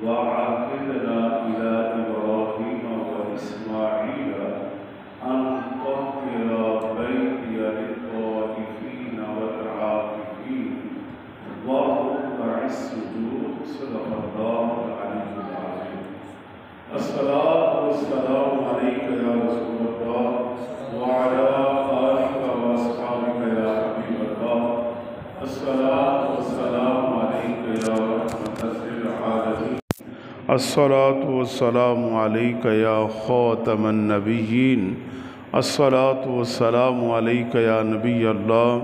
وعهدنا إلى إبراهيم وإسماعيل أن طهر بيتي للطائفين والعاكفين والركع السجود. صدق الله العلي العظيم. الصلاة والسلام عليك يا رسول الله وعلى آلك وأصحابك يا حبيب الله. الصلاة والسلام عليك يا رحمة للعالمين. الصلاة والسلام عليك يا خاتم النبيين. الصلاة والسلام عليك يا نبي الله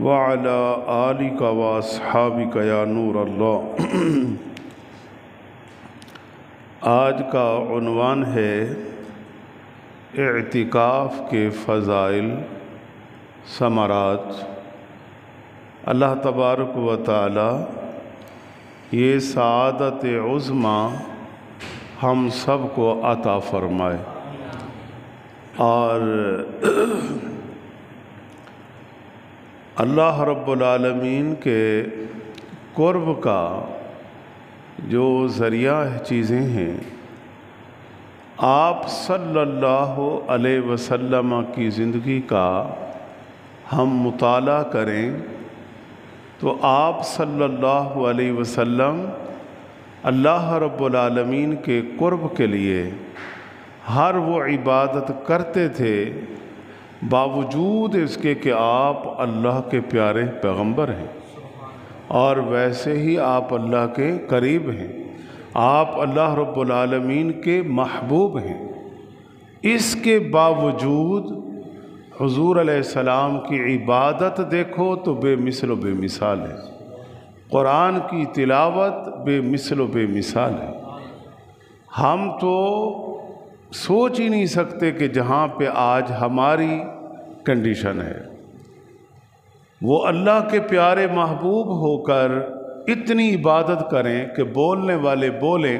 وعلى آلك وأصحابك يا نور الله. آج کا عنوان ہے اعتکاف کے فضائل ثمرات. اللہ تبارک و تعالی یہ سعادت عظمیٰ ہم سب کو عطا فرمائے اور اللہ رب العالمین کے قرب کا جو ذریعہ چیزیں ہیں آپ صلی اللہ علیہ وسلم کی زندگی کا ہم مطالعہ کریں تو آپ صلی اللہ علیہ وسلم اللہ رب العالمین کے قرب کے لیے ہر وہ عبادت کرتے تھے باوجود اس کے کہ آپ اللہ کے پیارے پیغمبر ہیں اور ویسے ہی آپ اللہ کے قریب ہیں. آپ اللہ رب العالمین کے محبوب ہیں. اس کے باوجود حضور علیہ السلام کی عبادت دیکھو تو بے مثل و بے مثال ہے. قرآن کی تلاوت بے مثل و بے مثال ہے. ہم تو سوچ ہی نہیں سکتے کہ جہاں پہ آج ہماری کنڈیشن ہے وہ اللہ کے پیارے محبوب ہو کر اتنی عبادت کریں کہ بولنے والے بولیں.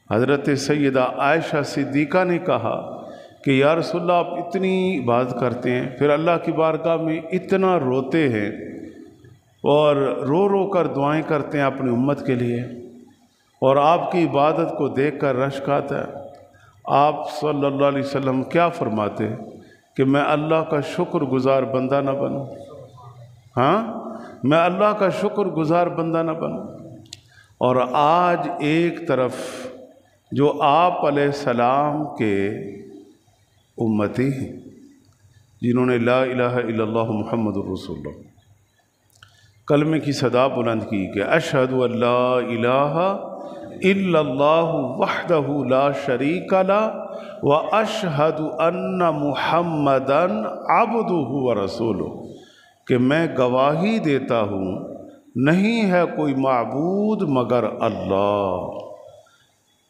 حضرت سیدہ عائشہ صدیقہ نے کہا کہ یا رسول اللہ آپ اتنی عبادت کرتے ہیں پھر اللہ کی بارگاہ میں اتنا روتے ہیں اور رو رو کر دعائیں کرتے ہیں اپنی امت کے لیے اور آپ کی عبادت کو دیکھ کر رشک آتا ہے. آپ صلی اللہ علیہ وسلم کیا فرماتے ہیں کہ میں اللہ کا شکر گزار بندہ نہ بنوں. ہاں میں اللہ کا شکر گزار بندہ نہ بنوں. اور آج ایک طرف جو آپ علیہ السلام کے امتی ہیں جنہوں نے لا الہ الا اللہ محمد الرسول اللہ کلمے کی صدا بلند کی کہ اشہد ان لا الہ الا اللہ وحدہ لا شریک لہ واشہد ان محمدا عبدہ ورسولہ، کہ میں گواہی دیتا ہوں نہیں ہے کوئی معبود مگر اللہ،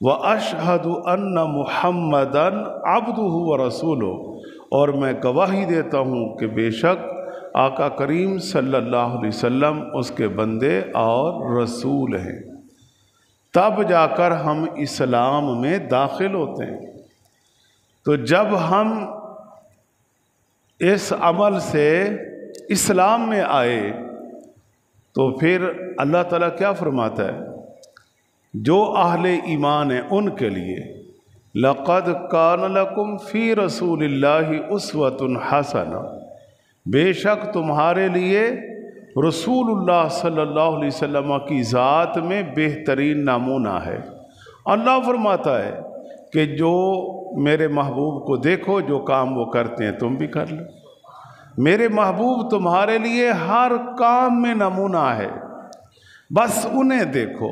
واشہد ان محمدا عبدہ ورسولہ، اور میں گواہی دیتا ہوں کہ بے شک آقا کریم صلی اللہ علیہ وسلم اس کے بندے اور رسول ہیں. تب جا کر ہم اسلام میں داخل ہوتے ہیں. تو جب ہم اس عمل سے اسلام میں آئے تو پھر اللہ تعالیٰ کیا فرماتا ہے جو اہل ایمان ہیں ان کے لیے لَقَدْ كَانَ لَكُمْ فِي رَسُولِ اللَّهِ أُسْوَةٌ حَسَنَةٌ، بے شک تمہارے لیے رسول اللہ صلی اللہ علیہ وسلم کی ذات میں بہترین نمونہ ہے. اللہ فرماتا ہے کہ جو میرے محبوب کو دیکھو جو کام وہ کرتے ہیں تم بھی کر لو. میرے محبوب تمہارے لیے ہر کام میں نمونہ ہے، بس انہیں دیکھو.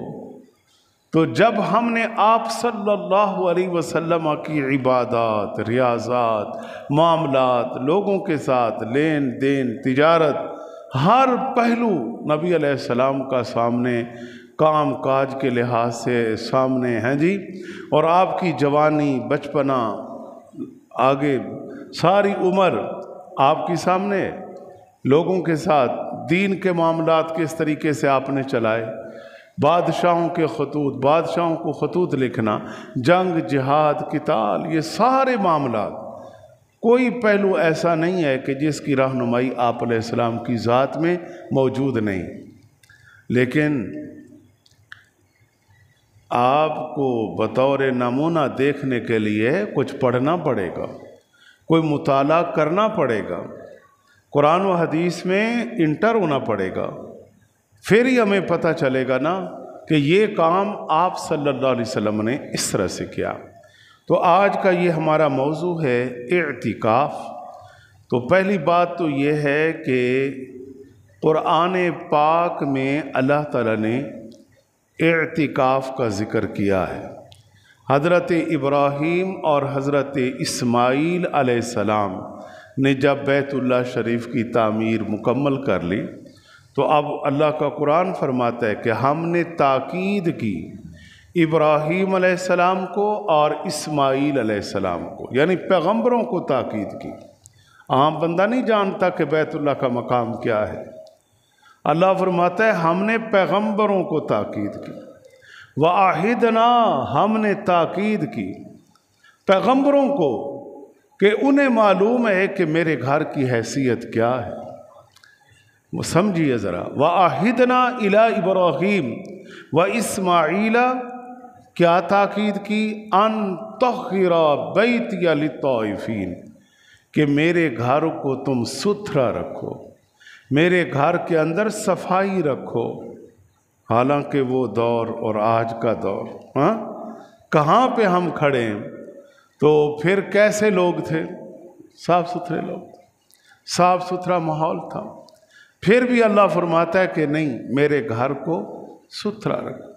تو جب ہم نے آپ صلی اللہ علیہ وسلم کی عبادات، ریاضات، معاملات، لوگوں کے ساتھ لین دین، تجارت، ہر پہلو نبی علیہ السلام کا سامنے کام کاج کے لحاظ سے سامنے ہیں جی، اور آپ کی جوانی، بچپنا، آگے ساری عمر آپ کی سامنے، لوگوں کے ساتھ دین کے معاملات کس طریقے سے آپ نے چلائے، بادشاہوں کے خطوط، بادشاہوں کو خطوط لکھنا، جنگ، جہاد، قتال، یہ سارے معاملات، کوئی پہلو ایسا نہیں ہے کہ جس کی رہنمائی آپ علیہ السلام کی ذات میں موجود نہیں. لیکن آپ کو بطور نمونہ دیکھنے کے لیے کچھ پڑھنا پڑے گا، کوئی مطالعہ کرنا پڑے گا، قرآن و حدیث میں انٹر ہونا پڑے گا، پھر ہی ہمیں پتہ چلے گا نا کہ یہ کام آپ صلی اللہ علیہ وسلم نے اس طرح سے کیا۔ تو آج کا یہ ہمارا موضوع ہے اعتکاف۔ تو پہلی بات تو یہ ہے کہ قرآن پاک میں اللہ تعالیٰ نے اعتکاف کا ذکر کیا ہے۔ حضرت ابراہیم اور حضرت اسماعیل علیہ السلام نے جب بیت اللہ شریف کی تعمیر مکمل کر لی تو اب اللہ کا قرآن فرماتا ہے کہ ہم نے تاکید کی ابراہیم علیہ السلام کو اور اسماعیل علیہ السلام کو، یعنی پیغمبروں کو تاکید کی۔ عام بندہ نہیں جانتا کہ بیت اللہ کا مقام کیا ہے۔ اللہ فرماتا ہے ہم نے پیغمبروں کو تاکید کی، وَعَهِدْنَا، ہم نے تاکید کی پیغمبروں کو کہ انہیں معلوم ہے کہ میرے گھر کی حیثیت کیا ہے۔ وہ سمجھیے ذرا، وَعَهِدْنَا إِلَىٰ إِبْرَاهِيمَ وَإِسْمَاعِيلَ، کیا تاکید کی؟ أَن طَهِّرَ بَيْتِيَ لِلطَّائِفِينَ، کہ میرے گھر کو تم ستھرا رکھو، میرے گھر کے اندر صفائی رکھو۔ حالانکہ وہ دور اور آج کا دور کہاں پہ ہم کھڑے ہیں؟ تو پھر کیسے لوگ تھے؟ صاف ستھرے لوگ، صاف ستھرا ماحول تھا۔ پھر بھی اللہ فرماتا ہے کہ نہیں، میرے گھر کو ستھرا رکھو۔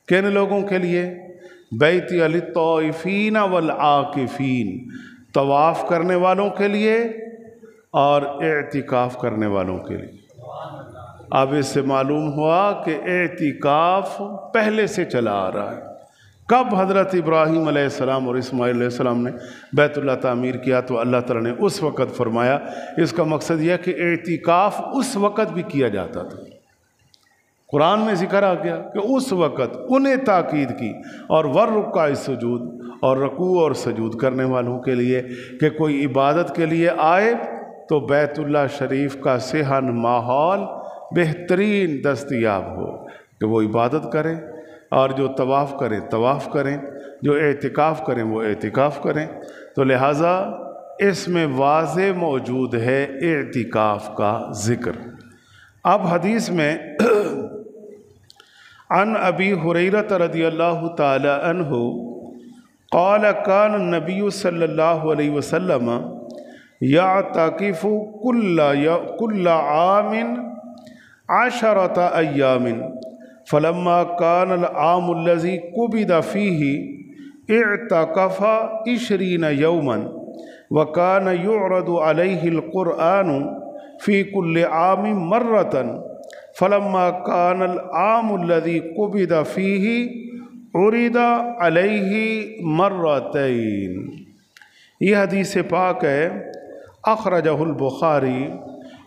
کن لوگوں کے لیے؟ بیتی للطائفین والعاکفین، طواف کرنے والوں کے لیے اور اعتکاف کرنے والوں کے لیے۔ اب اس سے معلوم ہوا کہ اعتکاف پہلے سے چلا آ رہا ہے۔ کب حضرت ابراہیم علیہ السلام اور اسماعیل علیہ السلام نے بیت اللہ تعمیر کیا تو اللہ تعالیٰ نے اس وقت فرمایا۔ اس کا مقصد یہ ہے کہ اعتکاف اس وقت بھی کیا جاتا تھا۔ قرآن میں ذکر آ گیا کہ اس وقت انہیں تاکید کی، اور والرکع السجود، اور رکوع اور سجود کرنے والوں کے لیے کہ کوئی عبادت کے لیے آئے تو بیت اللہ شریف کا صحن ماحول بہترین دستیاب ہو کہ وہ عبادت کریں، اور جو طواف کریں طواف کریں، جو اعتکاف کریں وہ اعتکاف کریں۔ تو لہٰذا اس میں واضح موجود ہے اعتکاف کا ذکر۔ اب حدیث میں عن ابی ہریرہ رضی اللہ تعالی عنہ قال كان النبي صلی اللہ علیہ وسلم يعتكف كل عام 10 أيام فلما كان العام الذي قبض فيه اعتكف 20 يوما وكان يعرض عليه القرآن في كل عام مرة فلما كان العام الذي قبض فيه عرض علیہ مرتین۔ یہ حدیث پاک ہے، اخرجہ البخاری،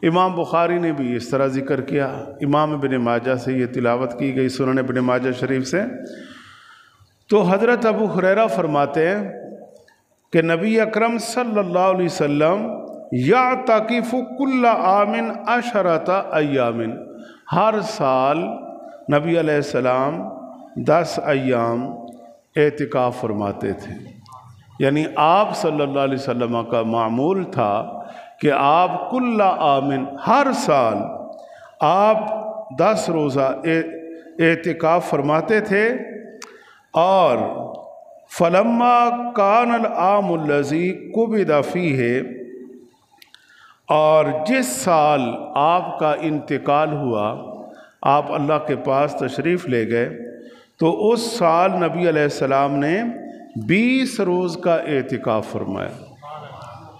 امام بخاری نے بھی اس طرح ذکر کیا۔ امام ابن ماجہ سے یہ تلاوت کی گئی، سنن ابن ماجہ شریف سے۔ تو حضرت ابو ہریرہ فرماتے ہیں کہ نبی اکرم صلی اللہ علیہ وسلم یعتکف کل عام 10 ایام، ہر سال نبی علیہ السلام 10 ایام اعتکاف فرماتے تھے۔ یعنی آپ صلی اللہ علیہ وسلم کا معمول تھا کہ آپ کل عام، ہر سال آپ 10 روزہ اعتکاف فرماتے تھے۔ اور فلما کان العام الذی قبض فیہ، اور جس سال آپ کا انتقال ہوا، آپ اللہ کے پاس تشریف لے گئے، تو اس سال نبی علیہ السلام نے 20 روز کا اعتکاف فرمایا۔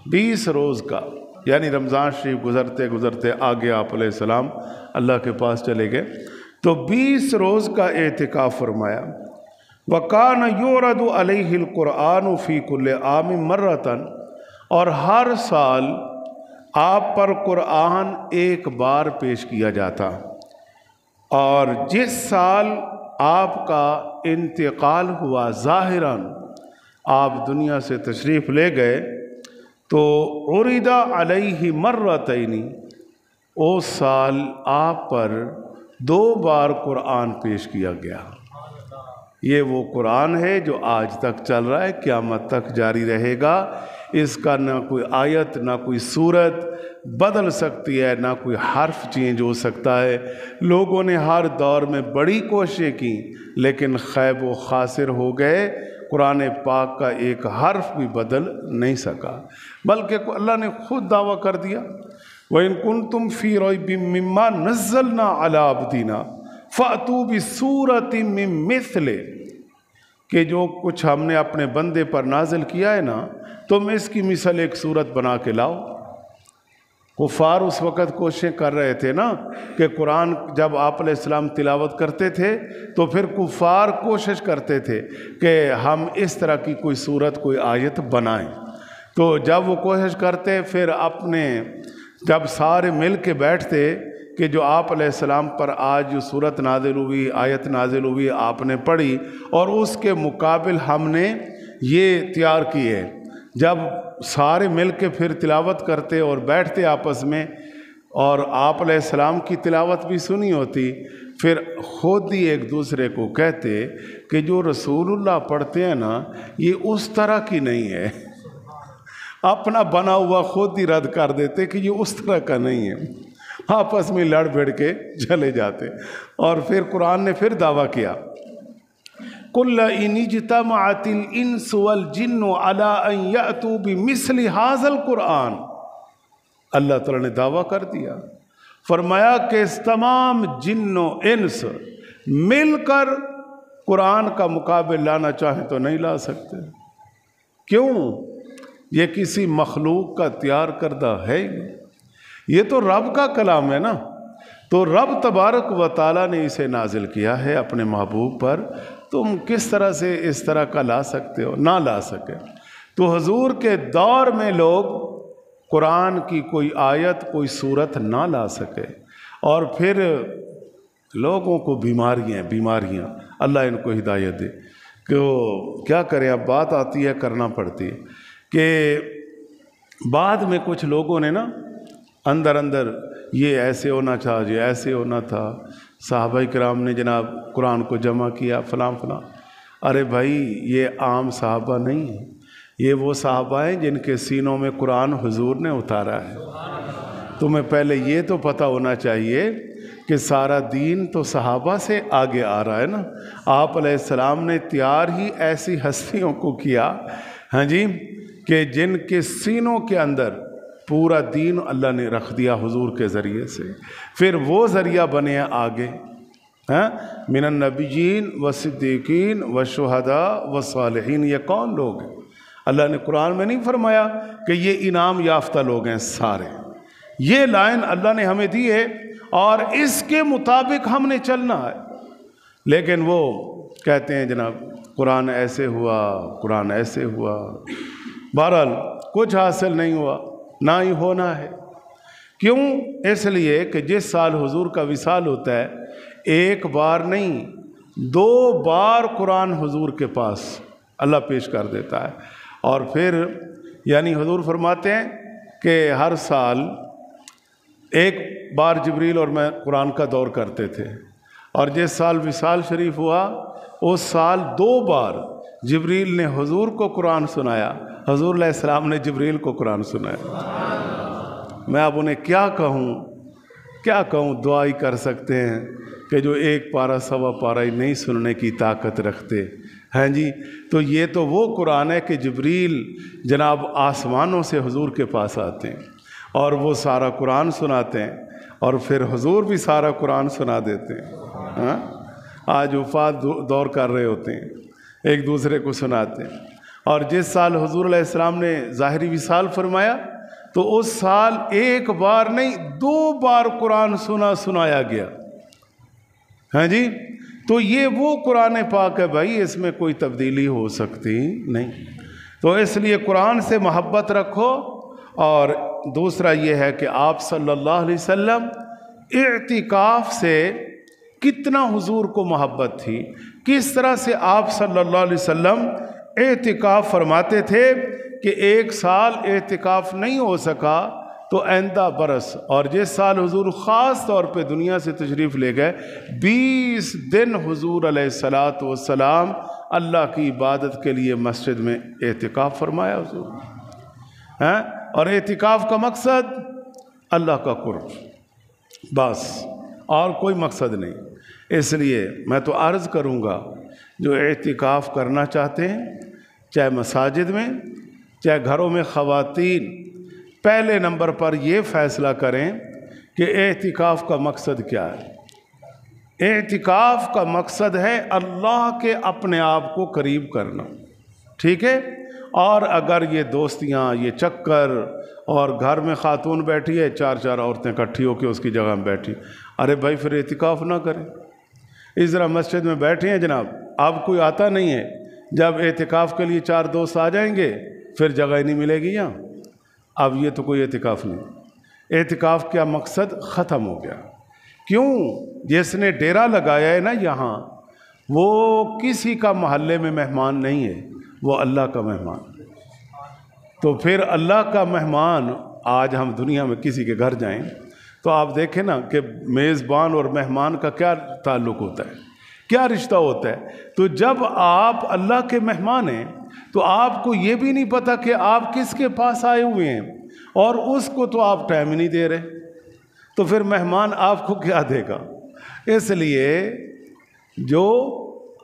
20 روز کا، یعنی رمضان شریف گزرتے گزرتے آگے آپ علیہ السلام اللہ کے پاس چلے گئے تو 20 روز کا اعتکاف فرمایا۔ وَكَانَ يُعْرَضُ عَلَيْهِ الْقُرْآنُ فِي كُلِّ عَامٍ مَرَّةً، اور ہر سال آپ پر قرآن ایک بار پیش کیا جاتا۔ اور جس سال آپ کا انتقال ہوا، ظاہراً آپ دنیا سے تشریف لے گئے، تو عرض علیہ مرتین، اس سال آپ پر 2 بار قرآن پیش کیا گیا۔ یہ وہ قرآن ہے جو آج تک چل رہا ہے، قیامت تک جاری رہے گا۔ اس کا نہ کوئی آیت نہ کوئی صورت بدل سکتی ہے، نہ کوئی حرف چینج ہو سکتا ہے۔ لوگوں نے ہر دور میں بڑی کوششیں کی لیکن خیب و خاسر ہو گئے۔ قرآن پاک کا ایک حرف بھی بدل نہیں سکا، بلکہ اللہ نے خود دعویٰ کر دیا، وَإِن كُنتُمْ فِي رَيْبٍ مِّمَّا نَزَّلْنَا عَلَىٰ عَبْدِنَا فَأْتُوا بِسُورَةٍ مِّن مِّثْلِهِ، کہ جو کچھ ہم نے اپنے بندے پر نازل کیا ہے نا، تم اس کی مثل ایک صورت بنا کے لاؤ۔ کفار اس وقت کوششیں کر رہے تھے نا کہ قرآن جب آپ علیہ السلام تلاوت کرتے تھے تو پھر کفار کوشش کرتے تھے کہ ہم اس طرح کی کوئی صورت کوئی آیت بنائیں۔ تو جب وہ کوشش کرتے پھر جب سارے مل کے بیٹھتے کہ جو آپ علیہ السلام پر آج جو صورت نازل ہوئی، آیت نازل ہوئی، آپ نے پڑھی اور اس کے مقابل ہم نے یہ تیار کی ہے، جب سارے مل کے پھر تلاوت کرتے اور بیٹھتے آپس میں اور آپ علیہ السلام کی تلاوت بھی سنی ہوتی، پھر خود ہی ایک دوسرے کو کہتے کہ جو رسول اللہ پڑھتے ہیں نا یہ اس طرح کی نہیں ہے، اپنا بنا ہوا خود ہی رد کر دیتے کہ یہ اس طرح کا نہیں ہے، آپس میں لڑ بھڑ کے چلے جاتے۔ اور پھر قرآن نے پھر دعویٰ کیا، قُلْ إِنِ اجْتَمَعَتِ الْإِنسُ وَالْجِنُّ عَلَىٰ أَن يَأْتُوا بِمِثْلِ هَٰذَا الْقُرْآنِ، اللہ تعالیٰ نے دعویٰ کر دیا، فرمایا کہ اس تمام جن و انس مل کر قرآن کا مقابل لانا چاہیں تو نہیں لا سکتے۔ کیوں؟ یہ کسی مخلوق کا تیار کردہ ہے ہی نہیں، یہ تو رب کا کلام ہے نا، تو رب تبارک و تعالیٰ نے اسے نازل کیا ہے اپنے محبوب پر، تم کس طرح سے اس طرح کا لا سکتے ہو؟ نہ لا سکے۔ تو حضور کے دور میں لوگ قرآن کی کوئی آیت کوئی صورت نہ لا سکے، اور پھر لوگوں کو بیماریاں اللہ ان کو ہدایت دے کہ وہ کیا کریں، اب بات آتی ہے کرنا پڑتی ہے کہ بعد میں کچھ لوگوں نے نا اندر یہ ایسے ہونا چاہیے، ایسے ہونا تھا، صحابہ کرام نے جناب قرآن کو جمع کیا فلاں۔ ارے بھائی یہ عام صحابہ نہیں ہیں، یہ وہ صحابہ ہیں جن کے سینوں میں قرآن حضور نے اتارا ہے۔ تمہیں پہلے یہ تو پتہ ہونا چاہیے کہ سارا دین تو صحابہ سے آگے آ رہا ہے نا، آپ علیہ السلام نے تیار ہی ایسی ہستیوں کو کیا، ہاں جی، کہ جن کے سینوں کے اندر پورا دین اللہ نے رکھ دیا حضور کے ذریعے سے، پھر وہ ذریعہ بنے آگے، من النبیین والصدیقین والشہداء والصالحین۔ یہ کون لوگ ہیں؟ اللہ نے قرآن میں نہیں فرمایا کہ یہ انعام یافتہ لوگ ہیں سارے، یہ لائن اللہ نے ہمیں دی ہے اور اس کے مطابق ہم نے چلنا ہے۔ لیکن وہ کہتے ہیں جناب قرآن ایسے ہوا، قرآن ایسے ہوا، بہرحال کچھ حاصل نہیں ہوا، نہ ہی ہونا ہے۔ کیوں؟ اس لیے کہ جس سال حضور کا وصال ہوتا ہے ایک بار نہیں 2 بار قرآن حضور کے پاس اللہ پیش کر دیتا ہے، اور پھر یعنی حضور فرماتے ہیں کہ ہر سال ایک بار جبریل اور میں قرآن کا دور کرتے تھے، اور جس سال وصال شریف ہوا اس سال 2 بار جبریل نے حضور کو قرآن سنایا، حضور علیہ السلام نے جبریل کو قرآن سنایا۔ میں اب انہیں کیا کہوں، دعا ہی کر سکتے ہیں کہ جو 1 پارہ 1.25 پارہ ہی نہیں سننے کی طاقت رکھتے ہیں جی۔ تو یہ تو وہ قرآن ہے کہ جبریل جناب آسمانوں سے حضور کے پاس آتے ہیں اور وہ سارا قرآن سناتے ہیں، اور پھر حضور بھی سارا قرآن سنا دیتے ہیں۔ آج وفات دور کر رہے ہوتے ہیں، ایک دوسرے کو سناتے ہیں، اور جس سال حضور علیہ السلام نے ظاہری وصال فرمایا تو اس سال 1 بار نہیں 2 بار قرآن سنایا گیا، ہاں جی۔ تو یہ وہ قرآن پاک ہے بھائی، اس میں کوئی تبدیلی ہو سکتی نہیں۔ تو اس لیے قرآن سے محبت رکھو، اور دوسرا یہ ہے کہ آپ صلی اللہ علیہ وسلم اعتکاف سے کتنا حضور کو محبت تھی، کس طرح سے آپ صلی اللہ علیہ وسلم اعتکاف فرماتے تھے کہ 1 سال اعتکاف نہیں ہو سکا تو آئندہ برس اور جس سال حضور خاص طور پہ دنیا سے تشریف لے گئے 20 دن حضور علیہ الصلاۃ والسلام اللہ کی عبادت کے لیے مسجد میں اعتکاف فرمایا حضور ہیں، اور اعتکاف کا مقصد اللہ کا قرب، بس اور کوئی مقصد نہیں۔ اس لیے میں تو عرض کروں گا جو اعتکاف کرنا چاہتے ہیں، چاہے مساجد میں چاہے گھروں میں خواتین، پہلے نمبر پر یہ فیصلہ کریں کہ اعتکاف کا مقصد کیا ہے۔ اعتکاف کا مقصد ہے اللہ کے اپنے آپ کو قریب کرنا، ٹھیک ہے؟ اور اگر یہ دوستیاں، یہ چکر، اور گھر میں خاتون بیٹھی ہے 4 عورتیں اکٹھی ہو کے اس کی جگہ میں بیٹھی، ارے بھائی پھر اعتکاف نہ کریں۔ اس طرح مسجد میں بیٹھے ہیں جناب، اب کوئی آتا نہیں ہے، جب اعتکاف کے لیے 4 دوست آ جائیں گے پھر جگہ ہی نہیں ملے گی یہاں، اب یہ تو کوئی اعتکاف نہیں۔ اعتکاف کا مقصد ختم ہو گیا۔ کیوں؟ جس نے ڈیرا لگایا ہے نا یہاں، وہ کسی کا محلے میں مہمان نہیں ہے، وہ اللہ کا مہمان۔ تو پھر اللہ کا مہمان، آج ہم دنیا میں کسی کے گھر جائیں تو آپ دیکھیں نا کہ میزبان اور مہمان کا کیا تعلق ہوتا ہے، کیا رشتہ ہوتا ہے۔ تو جب آپ اللہ کے مہمان ہیں تو آپ کو یہ بھی نہیں پتہ کہ آپ کس کے پاس آئے ہوئے ہیں، اور اس کو تو آپ ٹائم ہی نہیں دے رہے، تو پھر مہمان آپ کو کیا دے گا؟ اس لیے جو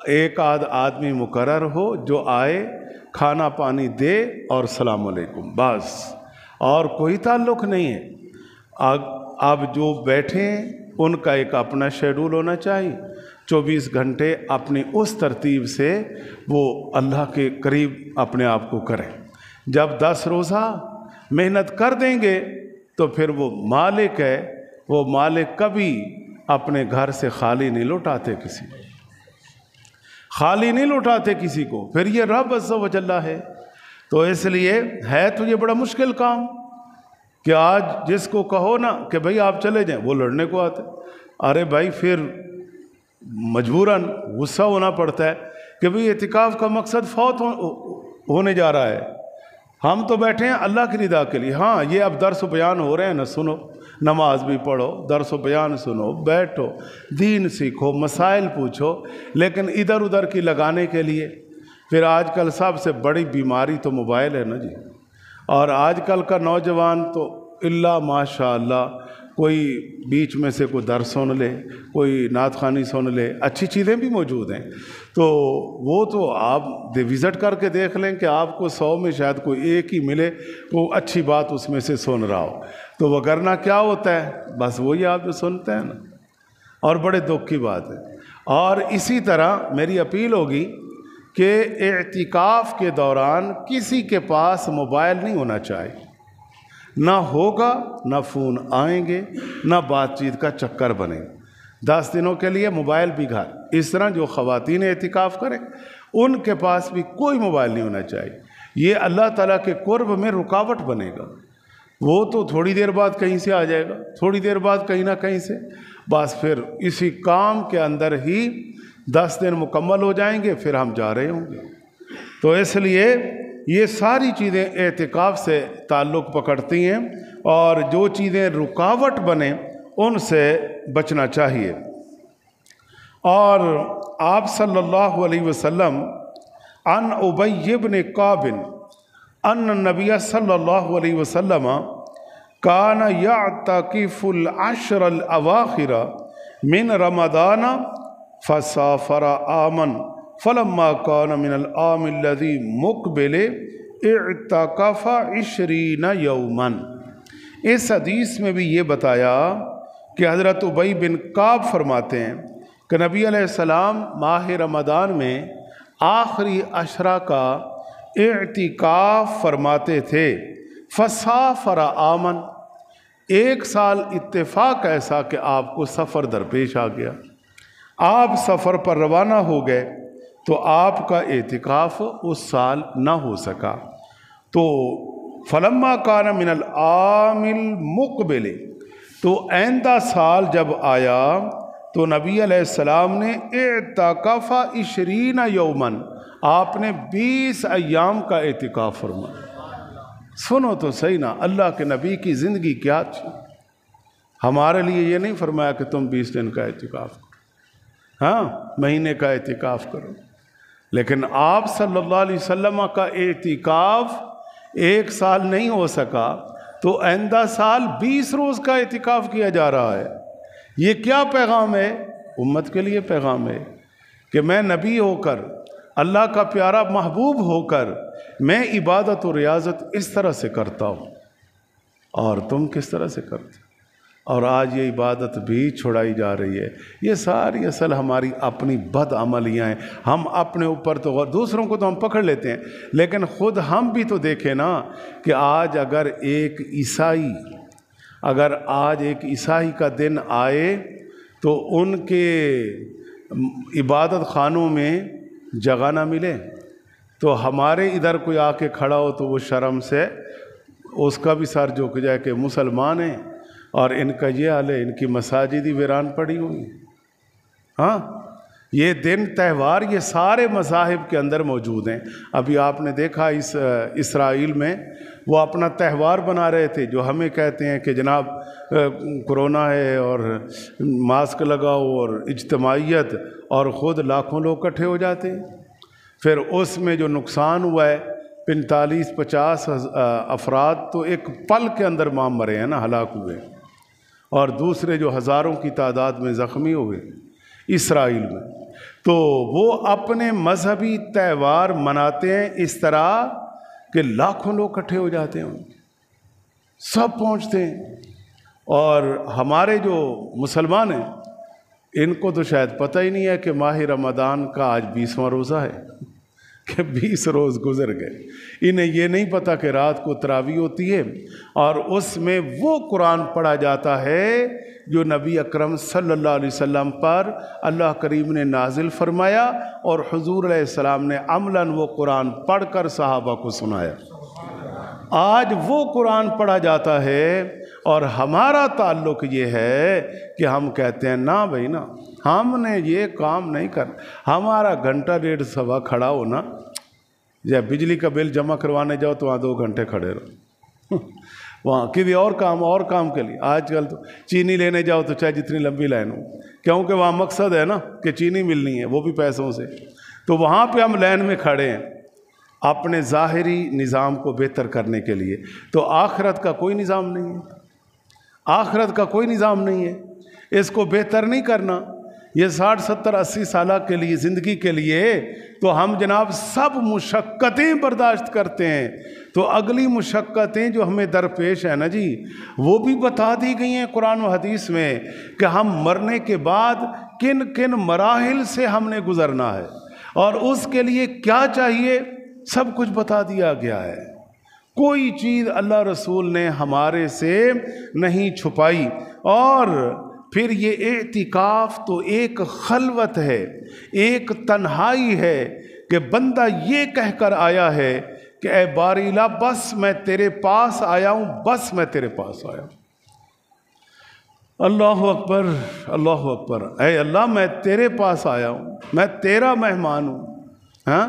ایک آدمی مقرر ہو، جو آئے کھانا پانی دے اور السلام علیکم، بس، اور کوئی تعلق نہیں ہے۔ اب جو بیٹھے ہیں ان کا ایک اپنا شیڈول ہونا چاہیے، 24 گھنٹے اپنی اس ترتیب سے وہ اللہ کے قریب اپنے آپ کو کریں۔ جب 10 روزہ محنت کر دیں گے تو پھر وہ مالک ہے، وہ مالک کبھی اپنے گھر سے خالی نہیں لوٹاتے، خالی نہیں لوٹاتے کسی کو، پھر یہ رب عز و جل ہے۔ تو اس لیے ہے تو یہ بڑا مشکل کام کہ آج جس کو کہو نا کہ بھئی آپ چلے جائیں، وہ لڑنے کو آتے، ارے بھائی پھر مجبوراً غصہ ہونا پڑتا ہے کہ بھئی اعتکاف کا مقصد فوت ہونے جا رہا ہے، ہم تو بیٹھے ہیں اللہ کی رضا کے لیے۔ ہاں یہ اب درس و بیان ہو رہے ہیں نا، سنو، نماز بھی پڑھو، درس و بیان سنو، بیٹھو، دین سیکھو، مسائل پوچھو، لیکن ادھر ادھر کی لگانے کے لیے پھر آج کل سب سے بڑی بیماری تو موبائل ہے نا جی۔ اور آج کل کا نوجوان تو اللہ ماشاء اللہ کوئی بیچ میں سے کوئی درس سن لے، کوئی نعت خوانی سن لے، اچھی چیزیں بھی موجود ہیں، تو وہ تو آپ وزٹ کر کے دیکھ لیں کہ آپ کو 100 میں شاید کوئی ایک ہی ملے وہ اچھی بات اس میں سے سن رہا ہو، تو وگرنہ کیا ہوتا ہے، بس وہی آپ جو سنتے ہیں نا، اور بڑے دکھ کی بات ہے۔ اور اسی طرح میری اپیل ہوگی کہ اعتکاف کے دوران کسی کے پاس موبائل نہیں ہونا چاہیے، نہ ہوگا، نہ فون آئیں گے، نہ بات چیت کا چکر بنے۔ 10 دنوں کے لیے موبائل بھی گھر، اس طرح جو خواتین اعتکاف کریں ان کے پاس بھی کوئی موبائل نہیں ہونا چاہیے۔ یہ اللہ تعالیٰ کے قرب میں رکاوٹ بنے گا، وہ تو تھوڑی دیر بعد کہیں سے آ جائے گا، تھوڑی دیر بعد کہیں نہ کہیں سے، بس پھر اسی کام کے اندر ہی 10 دن مکمل ہو جائیں گے، پھر ہم جا رہے ہوں گے۔ تو اس لیے یہ ساری چیزیں اعتکاف سے تعلق پکڑتی ہیں، اور جو چیزیں رکاوٹ بنیں ان سے بچنا چاہیے۔ اور آپ صلی اللہ علیہ وسلم عن ابی بن کعب ان النبی صلی اللہ علیہ وسلم کان یعتکف العشر الاواخر من رمضان فسافر عاما فلما كان من العام الذي مقبل اعتکف 20 یوما۔ اس حدیث میں بھی یہ بتایا کہ حضرت ابی بن کعب فرماتے ہیں کہ نبی علیہ السلام ماہ رمضان میں آخری عشرہ کا اعتکاف فرماتے تھے۔ فسافر عاما، 1 سال اتفاق ایسا کہ آپ کو سفر درپیش آ گیا، آپ سفر پر روانہ ہو گئے، تو آپ کا اعتکاف اس سال نہ ہو سکا۔ تو فلما کان من العام المقبل، تو آئندہ سال جب آیا تو نبی علیہ السلام نے اعتکف 20 یومن، آپ نے 20 ایام کا اعتکاف فرمایا۔ سنو تو صحیح نا، اللہ کے نبی کی زندگی کیا تھی؟ ہمارے لیے یہ نہیں فرمایا کہ تم 20 دن کا اعتکاف کرو، ہاں مہینے کا اعتکاف کرو، لیکن آپ صلی اللہ علیہ وسلم کا اعتکاف 1 سال نہیں ہو سکا تو آئندہ سال 20 روز کا اعتکاف کیا جا رہا ہے۔ یہ کیا پیغام ہے؟ امت کے لیے پیغام ہے کہ میں نبی ہو کر، اللہ کا پیارا محبوب ہو کر، میں عبادت و ریاضت اس طرح سے کرتا ہوں، اور تم کس طرح سے کرتے؟ اور آج یہ عبادت بھی چھڑائی جا رہی ہے۔ یہ ساری اصل ہماری اپنی بد عملیاں ہیں۔ ہم اپنے اوپر تو دوسروں کو تو ہم پکڑ لیتے ہیں، لیکن خود ہم بھی تو دیکھیں نا کہ آج اگر ایک عیسائی کا دن آئے تو ان کے عبادت خانوں میں جگہ نہ ملے، تو ہمارے ادھر کوئی آ کے کھڑا ہو تو وہ شرم سے اس کا بھی سر جھک جائے کہ مسلمان ہیں، اور ان کا یہ حال ہے، ان کی مساجد ہی ویران پڑی ہوئی۔ ہاں یہ دن تہوار یہ سارے مذاہب کے اندر موجود ہیں۔ ابھی آپ نے دیکھا اسرائیل میں وہ اپنا تہوار بنا رہے تھے، جو ہمیں کہتے ہیں کہ جناب کرونا ہے اور ماسک لگاؤ اور اجتماعیت، اور خود لاکھوں لوگ اکٹھے ہو جاتے ہیں۔ پھر اس میں جو نقصان ہوا ہے 45-50 افراد تو ایک پل کے اندر مرے ہیں نا، ہلاک ہوئے، اور دوسرے جو ہزاروں کی تعداد میں زخمی ہوئے اسرائیل میں۔ تو وہ اپنے مذہبی تہوار مناتے ہیں اس طرح کہ لاکھوں لوگ اکٹھے ہو جاتے ہیں، سب پہنچتے ہیں۔ اور ہمارے جو مسلمان ہیں ان کو تو شاید پتہ ہی نہیں ہے کہ ماہ رمضان کا آج 20واں روزہ ہے، کہ 20 روز گزر گئے۔ انہیں یہ نہیں پتہ کہ رات کو تراویح ہوتی ہے، اور اس میں وہ قرآن پڑھا جاتا ہے جو نبی اکرم صلی اللہ علیہ وسلم پر اللہ کریم نے نازل فرمایا، اور حضور علیہ السلام نے عملاً وہ قرآن پڑھ کر صحابہ کو سنایا۔ آج وہ قرآن پڑھا جاتا ہے، اور ہمارا تعلق یہ ہے کہ ہم کہتے ہیں نا بھائی نا، ہم نے یہ کام نہیں کرنا۔ ہمارا گھنٹہ 1.5 سوا کھڑا ہونا، یا بجلی کا بل جمع کروانے جاؤ تو وہاں 2 گھنٹے کھڑے رہو، وہاں کسی اور کام کے لیے۔ آج کل تو چینی لینے جاؤ تو چاہے جتنی لمبی لائن ہو، کیونکہ وہاں مقصد ہے نا کہ چینی ملنی ہے، وہ بھی پیسوں سے، تو وہاں پہ ہم لائن میں کھڑے ہیں اپنے ظاہری نظام کو بہتر کرنے کے لیے۔ تو آخرت کا کوئی نظام نہیں ہے، آخرت کا کوئی نظام نہیں ہے، اس کو بہتر نہیں کرنا۔ یہ 60 70 80 سالہ کے لیے زندگی کے لیے تو ہم جناب سب مشقتیں برداشت کرتے ہیں، تو اگلی مشقتیں جو ہمیں درپیش ہیں نا جی، وہ بھی بتا دی گئی ہیں قرآن و حدیث میں کہ ہم مرنے کے بعد کن کن مراحل سے ہم نے گزرنا ہے، اور اس کے لیے کیا چاہیے سب کچھ بتا دیا گیا ہے۔ کوئی چیز اللہ رسول نے ہمارے سے نہیں چھپائی۔ اور پھر یہ اعتکاف تو ایک خلوت ہے، ایک تنہائی ہے کہ بندہ یہ کہہ کر آیا ہے کہ اے باری لا، بس میں تیرے پاس آیا ہوں، بس میں تیرے پاس آیا ہوں۔ اللہ اکبر، اللہ اکبر۔ اے اللہ میں تیرے پاس آیا ہوں، میں تیرا مہمان ہوں، ہاں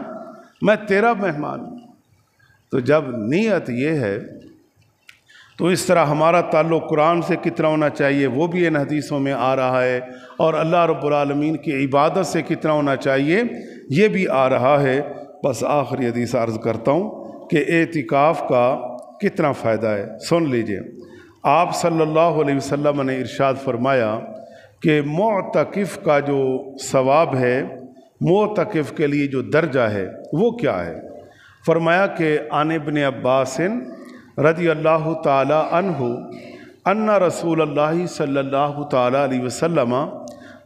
میں تیرا مہمان ہوں۔ تو جب نیت یہ ہے تو اس طرح ہمارا تعلق قرآن سے کتنا ہونا چاہیے وہ بھی ان حدیثوں میں آ رہا ہے، اور اللہ رب العالمین کی عبادت سے کتنا ہونا چاہیے یہ بھی آ رہا ہے۔ بس آخری حدیث عرض کرتا ہوں کہ اعتکاف کا کتنا فائدہ ہے، سن لیجئے۔ آپ صلی اللہ علیہ وسلم نے ارشاد فرمایا کہ معتکف کا جو ثواب ہے، معتکف کے لیے جو درجہ ہے وہ کیا ہے؟ فرمایا کہ عن ابن عباس رضی اللہ تعالی عنہ ان رسول اللہ صلی اللہ تعالی علیہ وسلم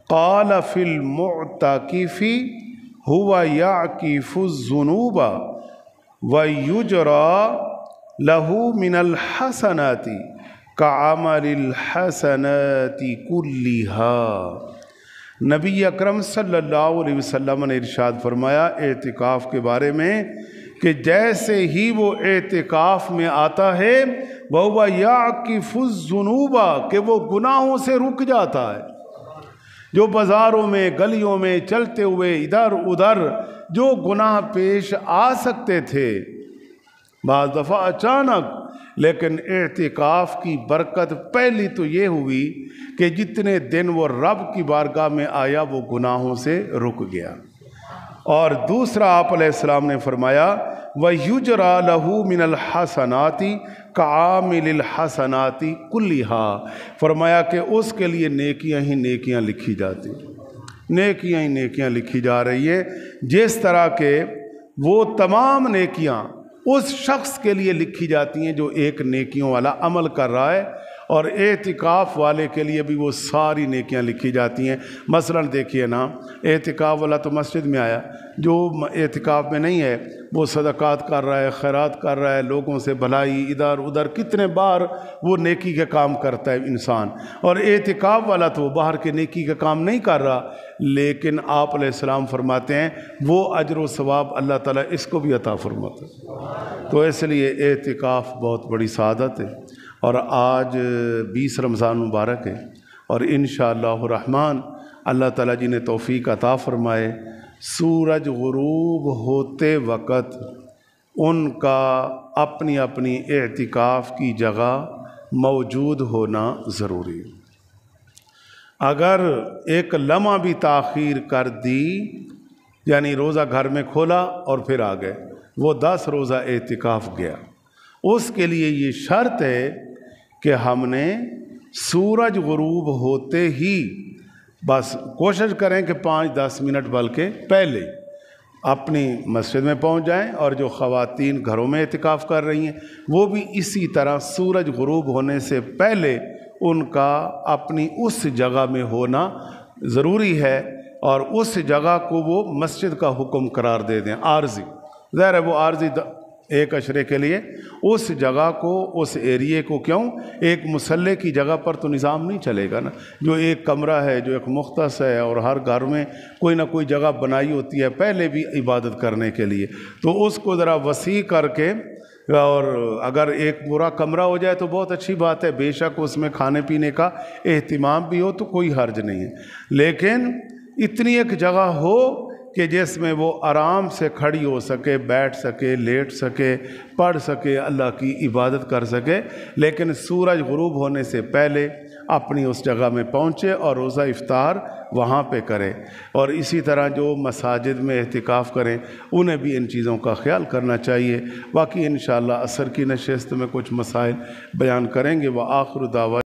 قال فی المعتکف هو یعکف الذنوب ویجری له من الحسنات کعمل الحسنات کلها۔ نبی اکرم صلی اللہ علیہ وسلم نے ارشاد فرمایا اعتکاف کے بارے میں کہ جیسے ہی وہ اعتکاف میں آتا ہے وَهُوَ يَعْكِفُ الذُّنُوبَ، کہ وہ گناہوں سے رک جاتا ہے۔ جو بازاروں میں گلیوں میں چلتے ہوئے ادھر ادھر جو گناہ پیش آ سکتے تھے بعض دفعہ اچانک، لیکن اعتکاف کی برکت پہلی تو یہ ہوئی کہ جتنے دن وہ رب کی بارگاہ میں آیا وہ گناہوں سے رک گیا، اور دوسرا آپ علیہ السلام نے فرمایا وَيُجْرَى لَهُ مِنَ الْحَسَنَاتِ كَعَامِلِ الْحَسَنَاتِ كُلِّهَا، فرمایا کہ اس کے لیے نیکیاں ہی نیکیاں لکھی جاتی، نیکیاں ہی نیکیاں لکھی جا رہی ہے، جس طرح کہ وہ تمام نیکیاں اس شخص کے لیے لکھی جاتی ہیں جو ایک نیکیوں والا عمل کر رہا ہے، اور اعتکاف والے کے لیے بھی وہ ساری نیکیاں لکھی جاتی ہیں۔ مثلا دیکھیے نا، اعتکاف والا تو مسجد میں آیا، جو اعتکاف میں نہیں ہے وہ صدقات کر رہا ہے، خیرات کر رہا ہے، لوگوں سے بھلائی ادھر ادھر کتنے بار وہ نیکی کے کام کرتا ہے انسان، اور اعتکاف والا تو وہ باہر کے نیکی کا کام نہیں کر رہا، لیکن آپ علیہ السلام فرماتے ہیں وہ اجر و ثواب اللہ تعالیٰ اس کو بھی عطا فرماتا ہے۔ تو اس لیے اعتکاف بہت بڑی سعادت ہے، اور آج 20 رمضان مبارک ہے، اور انشاءاللہ الرحمن اللہ تعالیٰ جی نے توفیق عطا فرمائے، سورج غروب ہوتے وقت ان کا اپنی اپنی اعتکاف کی جگہ موجود ہونا ضروری ہے۔ اگر ایک لمحہ بھی تاخیر کر دی، یعنی روزہ گھر میں کھولا اور پھر آ گئے، وہ 10 روزہ اعتکاف گیا، اس کے لیے یہ شرط ہے کہ ہم نے سورج غروب ہوتے ہی بس کوشش کریں کہ 5-10 منٹ بلکہ پہلے اپنی مسجد میں پہنچ جائیں، اور جو خواتین گھروں میں اعتکاف کر رہی ہیں وہ بھی اسی طرح سورج غروب ہونے سے پہلے ان کا اپنی اس جگہ میں ہونا ضروری ہے، اور اس جگہ کو وہ مسجد کا حکم قرار دے دیں، عارضی، ظاہر ہے وہ عارضی ایک عشرے کے لیے اس جگہ کو، اس ایریے کو، کیوں ایک مسلح کی جگہ پر تو نظام نہیں چلے گا نا، جو ایک کمرہ ہے، جو ایک مختص ہے، اور ہر گھر میں کوئی نہ کوئی جگہ بنائی ہوتی ہے پہلے بھی عبادت کرنے کے لیے، تو اس کو ذرا وسیع کر کے، اور اگر ایک پورا کمرہ ہو جائے تو بہت اچھی بات ہے، بے شک اس میں کھانے پینے کا اہتمام بھی ہو تو کوئی حرج نہیں ہے، لیکن اتنی ایک جگہ ہو کہ جس میں وہ آرام سے کھڑی ہو سکے، بیٹھ سکے، لیٹ سکے، پڑھ سکے، اللہ کی عبادت کر سکے، لیکن سورج غروب ہونے سے پہلے اپنی اس جگہ میں پہنچے اور روزہ افطار وہاں پہ کرے، اور اسی طرح جو مساجد میں اعتکاف کریں انہیں بھی ان چیزوں کا خیال کرنا چاہیے۔ باقی انشاءاللہ عصر کی نشست میں کچھ مسائل بیان کریں گے۔ وآخر دعوانا